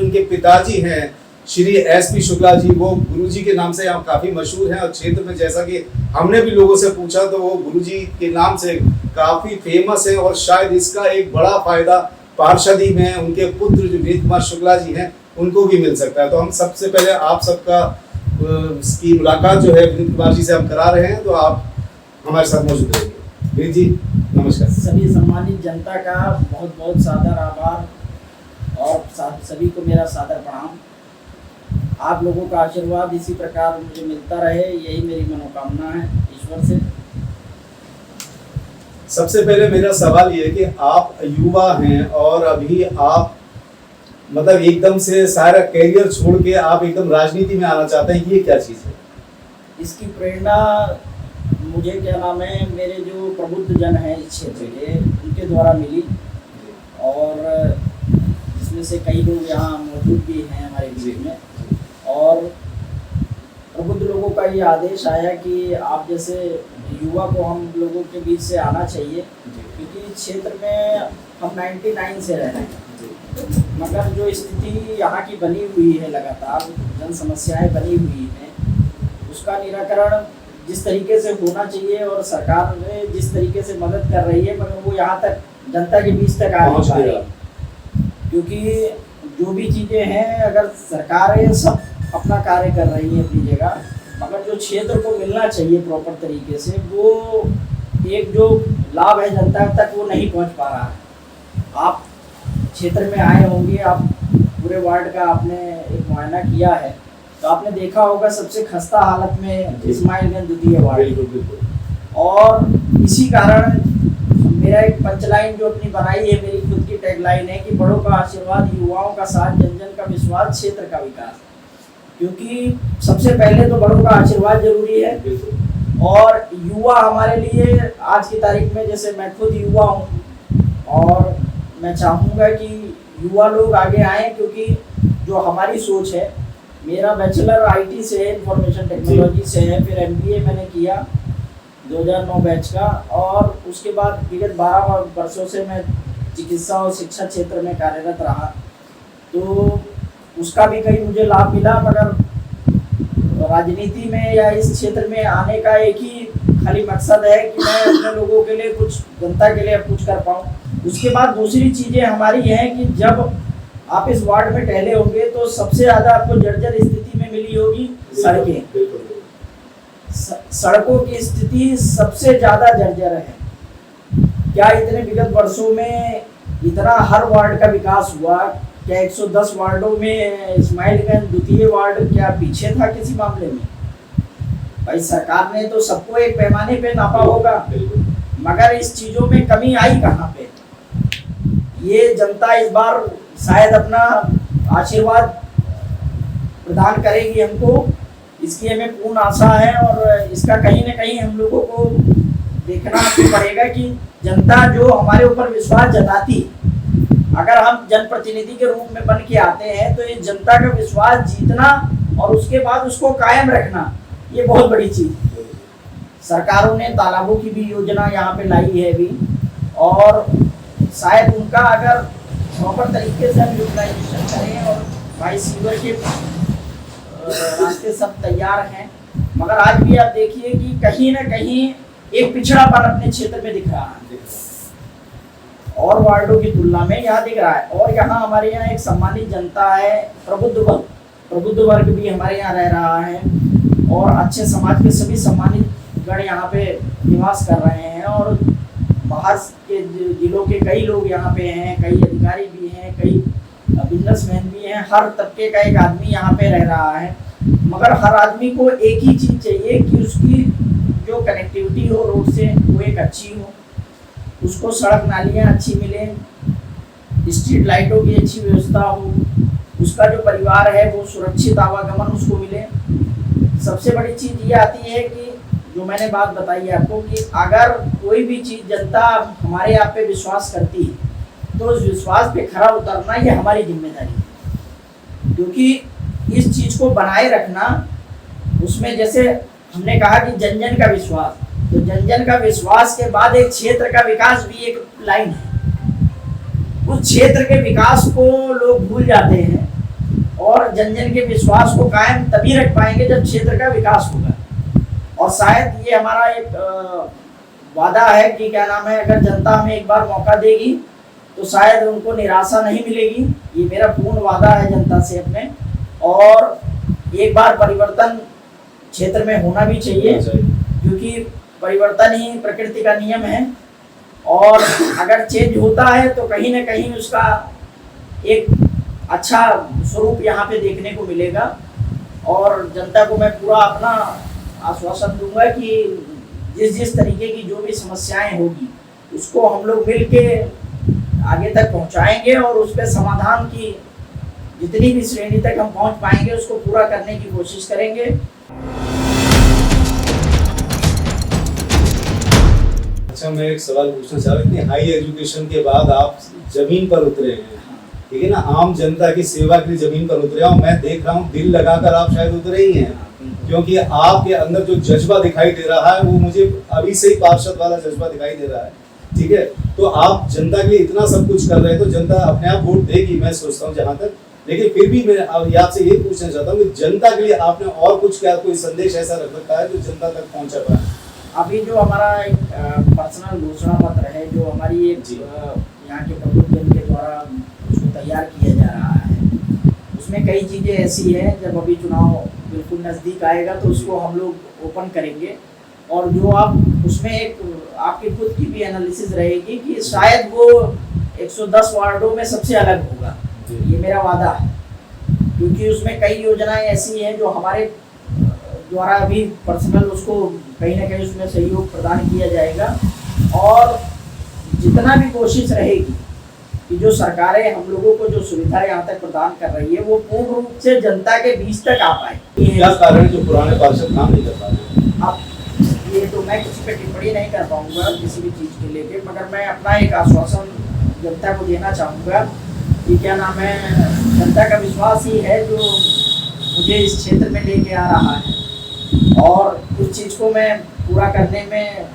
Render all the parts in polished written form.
जिनके पिताजी हैं श्री एसपी शुक्ला जी, वो गुरुजी के नाम से यहाँ काफी मशहूर हैं और क्षेत्र में, जैसा कि हमने भी लोगों से पूछा तो वो गुरुजी के नाम से काफी फेमस है और शायद इसका एक बड़ा फायदा पार्षदी में उनके पुत्र जो विनीत कुमार शुक्ला जी हैं उनको भी मिल सकता है। तो हम सबसे पहले आप सबका की मुलाकात जो है विनीत कुमार जी से हम करा रहे हैं, तो आप हमारे साथ मौजूद रहेंगे। विनीत जी नमस्कार। सभी सम्मानित जनता का बहुत बहुत सादर आभार और सभी को मेरा सादर प्रणाम। आप लोगों का आशीर्वाद इसी प्रकार मुझे मिलता रहे, यही मेरी मनोकामना है ईश्वर से। सबसे पहले मेरा सवाल ये है कि आप युवा हैं और अभी आप मतलब एकदम से सारा करियर छोड़ के आप एकदम राजनीति में आना चाहते हैं, ये क्या चीज़ है? इसकी प्रेरणा मुझे क्या नाम है, मेरे जो प्रबुद्ध जन हैं इस क्षेत्र के, उनके द्वारा मिली और इसमें से कई लोग यहाँ मौजूद भी हैं हमारे बीच में। और प्रबुद्ध लोगों का ये आदेश आया कि आप जैसे युवा को हम लोगों के बीच से आना चाहिए, क्योंकि इस क्षेत्र में हम 99 से रह रहे हैं, मगर जो स्थिति यहाँ की बनी हुई है, लगातार जन समस्याएं बनी हुई हैं, उसका निराकरण जिस तरीके से होना चाहिए और सरकार ने जिस तरीके से मदद कर रही है, मगर वो यहाँ तक जनता के बीच तक आ नहीं पा रही। क्योंकि जो भी चीज़ें हैं, अगर सरकारें सब अपना कार्य कर रही है अपनी जगह, मगर जो क्षेत्र को मिलना चाहिए प्रॉपर तरीके से, वो एक जो लाभ है जनता तक वो नहीं पहुंच पा रहा है। आप क्षेत्र में आए होंगे, आप पूरे वार्ड का आपने एक मुआयना किया है, तो आपने देखा होगा सबसे खस्ता हालत में इस्माइलगंज द्वितीय वार्ड। और इसी कारण मेरा एक पंचलाइन जो अपनी बनाई है, मेरी खुद की टैगलाइन है कि बड़ों का आशीर्वाद, युवाओं का साथ, जन जन का विश्वास, क्षेत्र का विकास। क्योंकि सबसे पहले तो बड़ों का आशीर्वाद जरूरी है और युवा हमारे लिए आज की तारीख में, जैसे मैं खुद युवा हूँ और मैं चाहूँगा कि युवा लोग आगे आएँ, क्योंकि जो हमारी सोच है, मेरा बैचलर आईटी से है, इंफॉर्मेशन टेक्नोलॉजी से है, फिर एमबीए मैंने किया 2009 बैच का, और उसके बाद विगत 12 वर्षों से मैं चिकित्सा और शिक्षा क्षेत्र में कार्यरत रहा, तो उसका भी कहीं मुझे लाभ मिला। मगर राजनीति में या इस क्षेत्र में आने का एक ही खाली मकसद है कि मैं अपने लोगों के लिए कुछ, जनता के लिए कुछ कर पाऊँ। उसके बाद दूसरी चीज़ें हमारी हैं कि जब आप इस वार्ड में टहले होंगे तो सबसे ज़्यादा आपको जर्जर स्थिति में मिली होगी सड़कें। सड़कों की स्थिति सबसे ज़्यादा जर्जर है। क्या इतने विगत वर्षों में इतना हर वार्ड का विकास हुआ? क्या 110 वार्डों में इस्माइलगंज द्वितीय वार्ड क्या पीछे था किसी मामले में? भाई सरकार ने तो सबको एक पैमाने पे नापा होगा, मगर इस चीज़ों में कमी आई कहाँ पे? ये जनता इस बार शायद अपना आशीर्वाद प्रदान करेगी हमको, इसकी हमें पूर्ण आशा है। और इसका कहीं ना कहीं हम लोगों को देखना पड़ेगा कि जनता जो हमारे ऊपर विश्वास जताती, अगर हम जनप्रतिनिधि के रूप में बन के आते हैं, तो ये जनता का विश्वास जीतना और उसके बाद उसको कायम रखना, ये बहुत बड़ी चीज़ है। सरकारों ने तालाबों की भी योजना यहाँ पे लाई है अभी, और शायद उनका अगर प्रॉपर तरीके से हम यूटिलाइजेशन करें, और भाई सीवर के रास्ते सब तैयार हैं, मगर आज भी आप देखिए कि कहीं ना कहीं एक पिछड़ापन अपने क्षेत्र में दिख रहा है और वार्डों की तुलना में यहाँ दिख रहा है। और यहाँ हमारे यहाँ एक सम्मानित जनता है, प्रबुद्ध वर्ग भी हमारे यहाँ रह रहा है, और अच्छे समाज के सभी सम्मानित गण यहाँ पे निवास कर रहे हैं, और बाहर के जिलों के कई लोग यहाँ पे हैं, कई अधिकारी भी हैं, कई बिजनेसमैन भी हैं, हर तबके का एक आदमी यहाँ पे रह रहा है। मगर हर आदमी को एक ही चीज़ चाहिए कि उसकी जो कनेक्टिविटी हो रोड से वो एक अच्छी हो, उसको सड़क नालियाँ अच्छी मिलें, स्ट्रीट लाइटों की अच्छी व्यवस्था हो, उसका जो परिवार है वो सुरक्षित आवागमन उसको मिले। सबसे बड़ी चीज़ ये आती है कि जो मैंने बात बताई आपको कि अगर कोई भी चीज़ जनता हमारे आप पे विश्वास करती है, तो उस विश्वास पे खरा उतरना ये हमारी जिम्मेदारी है। क्योंकि इस चीज़ को बनाए रखना, उसमें जैसे हमने कहा कि जन जन का विश्वास, तो जन जन का विश्वास के बाद एक क्षेत्र का विकास भी एक लाइन है। उस क्षेत्र के विकास को लोग भूल जाते हैं, और जन जन के विश्वास को कायम तभी रख पाएंगे जब क्षेत्र का विकास होगा। और शायद ये हमारा एक वादा है कि क्या नाम है, अगर जनता हमें एक बार मौका देगी तो शायद उनको निराशा नहीं मिलेगी। ये मेरा पूर्ण वादा है जनता से अपने। और एक बार परिवर्तन क्षेत्र में होना भी चाहिए, क्योंकि परिवर्तन ही प्रकृति का नियम है। और अगर चेंज होता है तो कहीं ना कहीं उसका एक अच्छा स्वरूप यहाँ पे देखने को मिलेगा। और जनता को मैं पूरा अपना आश्वासन दूंगा कि जिस तरीके की जो भी समस्याएं होगी उसको हम लोग मिल के आगे तक पहुँचाएंगे और उस पर समाधान की जितनी भी श्रेणी तक हम पहुँच पाएंगे उसको पूरा करने की कोशिश करेंगे। अच्छा, मैं एक सवाल पूछना चाह रहा हूँ, इतनी हाई एजुकेशन के बाद आप जमीन पर उतरे हैं, ठीक है ना, आम जनता की सेवा के लिए जमीन पर उतरे हैं। मैं देख रहा हूँ दिल लगाकर आप शायद उतरे ही हैं, क्योंकि आपके अंदर जो जज्बा दिखाई दे रहा है वो मुझे अभी से ही पार्षद वाला जज्बा दिखाई दे रहा है, ठीक है। तो आप जनता के लिए इतना सब कुछ कर रहे हैं तो जनता अपने आप वोट देगी, मैं सोचता हूँ जहाँ तक। लेकिन फिर भी मैं आपसे ये पूछना चाहता हूँ कि जनता के लिए आपने और कुछ क्या कोई संदेश ऐसा रख रखा है जो जनता तक पहुँचा पाए? अभी जो हमारा एक पर्सनल घोषणा पत्र है, जो हमारी एक यहाँ के प्रबुद्ध जन के द्वारा उसको तैयार किया जा रहा है, उसमें कई चीज़ें ऐसी हैं, जब अभी चुनाव बिल्कुल नज़दीक आएगा तो उसको हम लोग ओपन करेंगे। और जो आप उसमें एक आपकी खुद की भी एनालिसिस रहेगी कि शायद वो 110 वार्डों में सबसे अलग होगा, ये मेरा वादा है। क्योंकि उसमें कई योजनाएं ऐसी हैं जो हमारे द्वारा अभी पर्सनल उसको कहीं ना कहीं उसमें सहयोग प्रदान किया जाएगा। और जितना भी कोशिश रहेगी कि जो सरकारें हम लोगों को जो सुविधा यहाँ तक प्रदान कर रही है वो पूर्ण रूप से जनता के बीच तक आ पाए। क्या कारण है जो पुराने पार्षद काम नहीं कर पा रहे? अब ये तो मैं किसी पे टिप्पणी नहीं कर पाऊंगा किसी भी चीज़ के लेके, मगर मैं अपना एक आश्वासन जनता को देना चाहूँगा कि क्या नाम है, जनता का विश्वास ही है जो मुझे इस क्षेत्र में लेके आ रहा है। और उस चीज़ को मैं पूरा करने में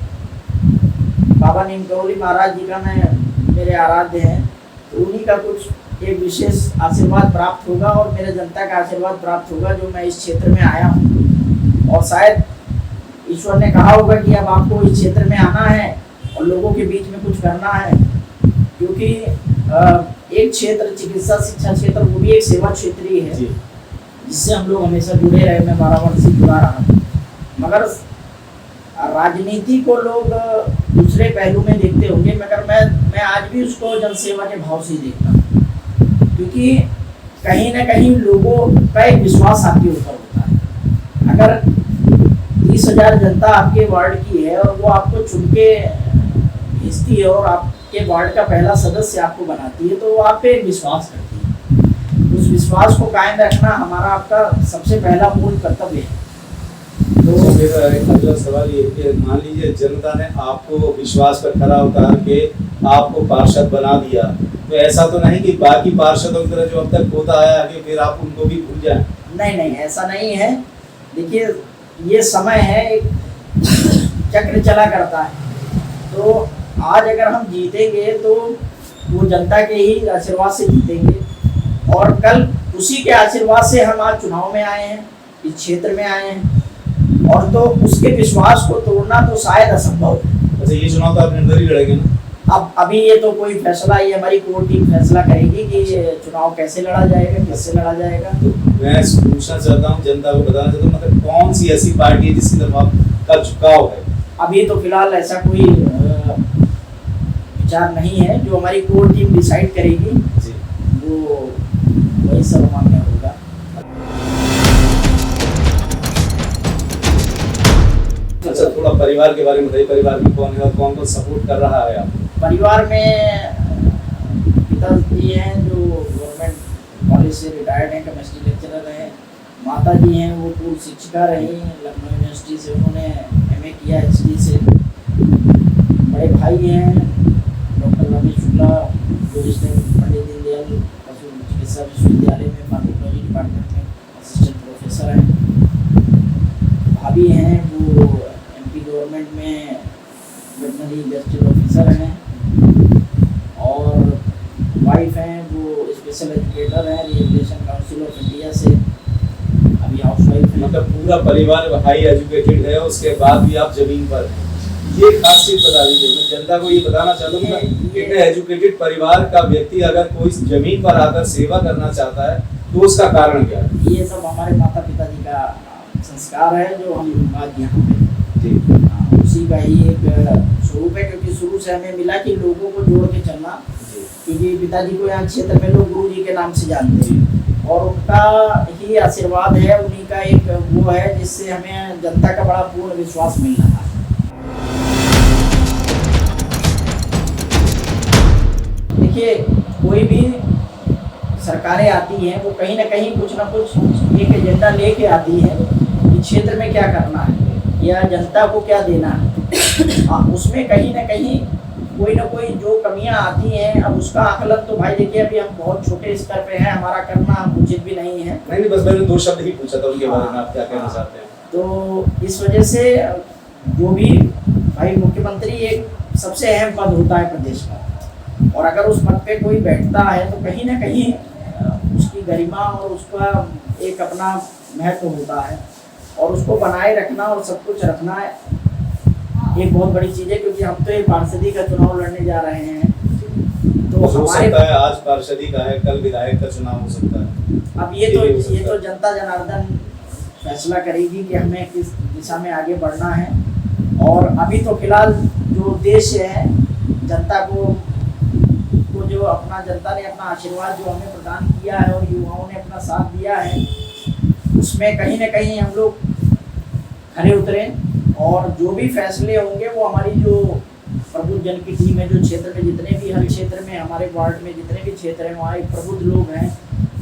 बाबा नीम करौली महाराज जी का मेरे आराध्य हैं, तो उन्हीं का कुछ एक विशेष आशीर्वाद प्राप्त होगा और मेरे जनता का आशीर्वाद प्राप्त होगा जो मैं इस क्षेत्र में आया हूँ। और शायद ईश्वर ने कहा होगा कि अब आपको इस क्षेत्र में आना है और लोगों के बीच में कुछ करना है, क्योंकि एक क्षेत्र चिकित्सा शिक्षा क्षेत्र वो भी एक सेवा क्षेत्र ही है जिससे हम लोग हमेशा जुड़े रहे। मैं 12 वर्ष से जुड़ा रहा हूँ, मगर राजनीति को लोग दूसरे पहलू में देखते होंगे, मगर मैं आज भी उसको जनसेवा के भाव से देखता हूँ। क्योंकि कहीं ना कहीं लोगों का एक विश्वास आपके ऊपर होता है। अगर 30,000 जनता आपके वार्ड की है और वो आपको चुन के भेजती है और आपके वार्ड का पहला सदस्य आपको बनाती है, तो वो आप पे विश्वास करती है। उस विश्वास को कायम रखना हमारा आपका सबसे पहला मूल कर्तव्य है। तो मेरा एक अगला सवाल ये कि मान लीजिए जनता ने आपको विश्वास पर खरा उतार के आपको पार्षद बना दिया, तो ऐसा तो नहीं कि बाकी पार्षदों की तरह जो अब तक होता आया है फिर आप उनको भी भूल जाएं? नहीं, ऐसा नहीं है। देखिए, ये समय है, एक चक्र चला करता है। तो आज अगर हम जीतेंगे तो वो जनता के ही आशीर्वाद से जीतेंगे, और कल उसी के आशीर्वाद से हम आज चुनाव में आए हैं, इस क्षेत्र में आए हैं, और तो उसके विश्वास को तोड़ना तो शायद असंभव है। अच्छा, ये चुनाव तो आप निर्दलीय लड़ेंगे ना? अब अभी ये तो कोई फैसला, ये हमारी कोर टीम फैसला करेगी कि ये चुनाव कैसे लड़ा जाएगा, किससे लड़ा जाएगा। मैं पूछना चाहता हूँ, जनता को बताना चाहता हूँ, मतलब कौन सी ऐसी पार्टी है जिसकी तरफ आपका झुकाव है? अभी तो फिलहाल ऐसा कोई विचार नहीं है। जो हमारी कोर टीम डिसाइड करेगी वो वही सर्वमान्य होगा। अच्छा, थोड़ा परिवार के बारे में बताइए। परिवार में कौन है और कौन कौन सपोर्ट कर रहा है आपको? परिवार में पिताजी हैं जो गवर्नमेंट कॉलेज से रिटायर्ड हैं, केमिस्ट्री लेक्चरर हैं। माता जी हैं, वो पूर्व शिक्षिका रही, लखनऊ यूनिवर्सिटी से उन्होंने MA किया HD से। बड़े भाई हैं डॉक्टर रमेश शुक्ला, जो इसने पंडित दीनदयाल पशु चिकित्सा विश्वविद्यालय में फार्माकोलॉजी डिपार्टमेंट में असिस्टेंट प्रोफेसर हैं। भाभी हैं, वो MP गवर्नमेंट में वेटनरी गैस्ट्रो ऑफिसर हैं। और वाइफ हैं, वो स्पेशल एजुकेटर हैं, रिहेबिलिटेशन काउंसिल ऑफ इंडिया पूरा परिवार हाई एजुकेटेड है, उसके बाद भी आप जमीन पर हैं, ये खासियत बता दीजिए। मैं जनता को ये बताना चाहता हूँ कि इतने एजुकेटेड परिवार का व्यक्ति अगर कोई जमीन पर आकर सेवा करना चाहता है तो उसका कारण क्या है? ये सब हमारे माता पिता जी का संस्कार है जो हम लोग आज यहाँ पे जी उसी का ही एक स्वरूप है, क्योंकि शुरू से हमें मिला कि लोगों को जोड़ के चलना, क्योंकि पिताजी को यहाँ क्षेत्र में लोग गुरु जी के नाम से जानते हैं और उनका ही आशीर्वाद है, उन्हीं का एक वो है जिससे हमें जनता का बड़ा पूर्ण विश्वास मिल रहा है। देखिए, कोई भी सरकारें आती हैं वो कहीं ना कहीं कुछ ना कुछ एक एजेंडा लेके आती है कि क्षेत्र में क्या करना है या जनता को क्या देना है। उसमें कहीं ना कहीं कोई ना कोई जो कमियां आती हैं, अब उसका आकलन तो भाई देखिए अभी हम बहुत छोटे स्तर पे हैं, हमारा करना उचित भी नहीं है। नहीं, बस मैंने 2 शब्द ही पूछा था उनके बारे में, आप क्या कहना चाहते हैं? तो इस वजह से जो भी भाई मुख्यमंत्री एक सबसे अहम पद होता है प्रदेश का, और अगर उस पद पे कोई बैठता है तो कहीं ना कहीं उसकी गरिमा और उसका एक अपना महत्व होता है, और उसको बनाए रखना और सब कुछ रखना एक बहुत बड़ी चीज़ है। क्योंकि हम तो एक पार्षदी का चुनाव लड़ने जा रहे हैं, तो हो हमारे सकता है आज पार्षदी का है, कल विधायक का चुनाव हो सकता है। अब ये तो जनता जनार्दन फैसला करेगी कि हमें किस दिशा में आगे बढ़ना है। और अभी तो फिलहाल जो उद्देश्य है जनता को जो अपना जनता ने अपना आशीर्वाद जो हमें प्रदान किया है और युवाओं ने अपना साथ दिया है, उसमें कहीं ना कहीं हम लोग खरे उतरे, और जो भी फैसले होंगे वो हमारी जो प्रबुद्ध जन की टीम है, जो क्षेत्र में जितने भी हर क्षेत्र में हमारे वार्ड में जितने भी क्षेत्र हैं वहाँ एक प्रबुद्ध लोग हैं,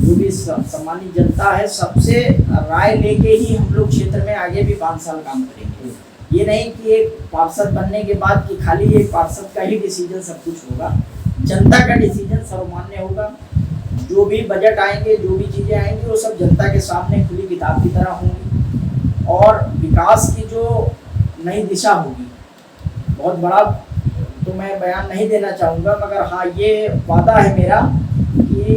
जो भी सम्मानित जनता है, सबसे राय लेके ही हम लोग क्षेत्र में आगे भी 5 साल काम करेंगे। ये नहीं कि एक पार्षद बनने के बाद कि खाली एक पार्षद का ही डिसीजन सब कुछ होगा, जनता का डिसीजन सर्वमान्य होगा। जो भी बजट आएंगे, जो भी चीज़ें आएंगी, वो सब जनता के सामने खुली किताब की तरह होंगी, और विकास की जो नई दिशा होगी, बहुत बड़ा तो मैं बयान नहीं देना चाहूँगा, मगर हाँ ये वादा है मेरा कि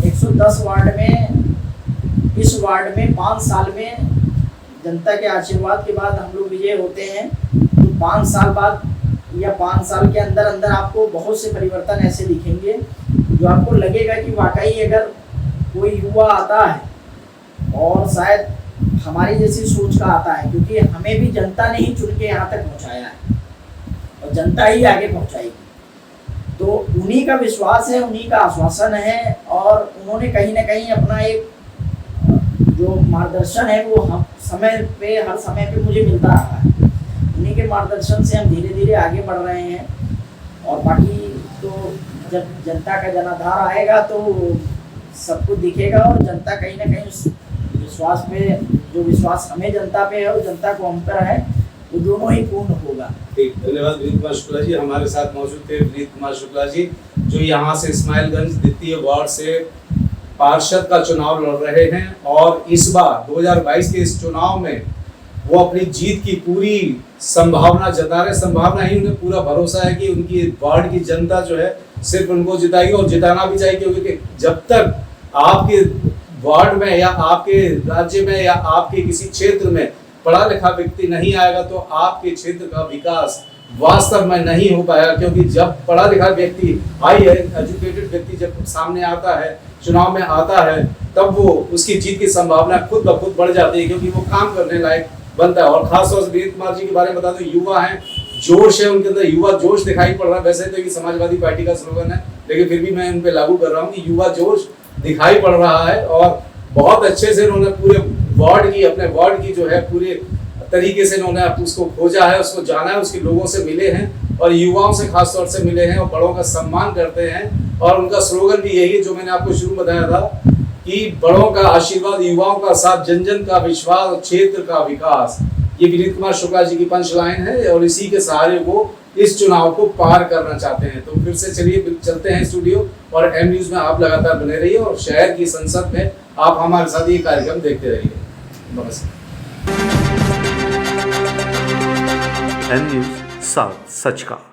110 वार्ड में, इस वार्ड में 5 साल में जनता के आशीर्वाद के बाद हम लोग विजय होते हैं, तो 5 साल बाद या 5 साल के अंदर अंदर आपको बहुत से परिवर्तन ऐसे दिखेंगे जो आपको लगेगा कि वाकई अगर कोई युवा आता है और शायद हमारी जैसी सोच का आता है, क्योंकि हमें भी जनता ने ही चुन के यहाँ तक पहुँचाया है और जनता ही आगे पहुँचाएगी, तो उन्हीं का विश्वास है, उन्हीं का आश्वासन है, और उन्होंने कहीं ना कहीं अपना एक जो मार्गदर्शन है वो हम हर समय पे मुझे मिलता रहा है। उन्हीं के मार्गदर्शन से हम धीरे धीरे आगे बढ़ रहे हैं, और बाकी तो जब जनता का जनाधार आएगा तो सब कुछ दिखेगा, और जनता कहीं ना कहीं उस विश्वास पे, जो विश्वास हमें जनता पे है और जनता को हम पर है, वो दोनों ही पूर्ण होगा। ठीक, धन्यवाद विनीत कुमार शुक्ला जी। हमारे साथ मौजूद थे विनीत कुमार शुक्ला जी, जो यहाँ से इस्माइलगंज द्वितीय वार्ड से पार्षद का चुनाव लड़ रहे हैं, और इस बार 2022 के इस चुनाव में वो अपनी जीत की पूरी संभावना जता रहे। संभावना ही, उन्हें पूरा भरोसा है कि उनकी वार्ड की जनता जो है सिर्फ उनको जिताएगी, और जिताना भी चाहिए, क्योंकि जब तक आपके वार्ड में या आपके राज्य में या आपके किसी क्षेत्र में पढ़ा लिखा व्यक्ति नहीं आएगा तो आपके क्षेत्र का विकास वास्तव में नहीं हो पाएगा। क्योंकि जब पढ़ा लिखा व्यक्ति, हाई एजुकेटेड व्यक्ति जब सामने आता है, चुनाव में आता है, तब वो उसकी जीत की संभावना खुद ब खुद बढ़ जाती है, क्योंकि वो काम करने लायक बनता है। और खास तौर से विनीत कुमार जी के बारे में बता दो, युवा हैं, जोश है उनके अंदर, युवा जोश दिखाई पड़ रहा है। वैसे तो ये समाजवादी पार्टी का स्लोगन है, लेकिन फिर भी मैं उन पे लागू कर रहा हूँ कि युवा जोश दिखाई पड़ रहा है, और बहुत अच्छे से उन्होंने पूरे वार्ड की, अपने वार्ड की जो है पूरे तरीके से उन्होंने उसको खोजा है, उसको जाना है, उसके लोगों से मिले हैं, और युवाओं से खास तौर से मिले हैं, और बड़ों का सम्मान करते हैं। और उनका स्लोगन भी यही है जो मैंने आपको शुरू में बताया था कि बड़ों का आशीर्वाद, युवाओं का साथ, जन जन का विश्वास, क्षेत्र का विकास। ये विनीत कुमार शुक्ला जी की पंच लाइन है, और इसी के सहारे वो इस चुनाव को पार करना चाहते हैं। तो फिर से चलिए चलते हैं स्टूडियो, और एम न्यूज में आप लगातार बने रहिए, और शहर की संसद में आप हमारे साथ ये कार्यक्रम देखते रहिए। नमस्कार। एम न्यूज, साथ सच का।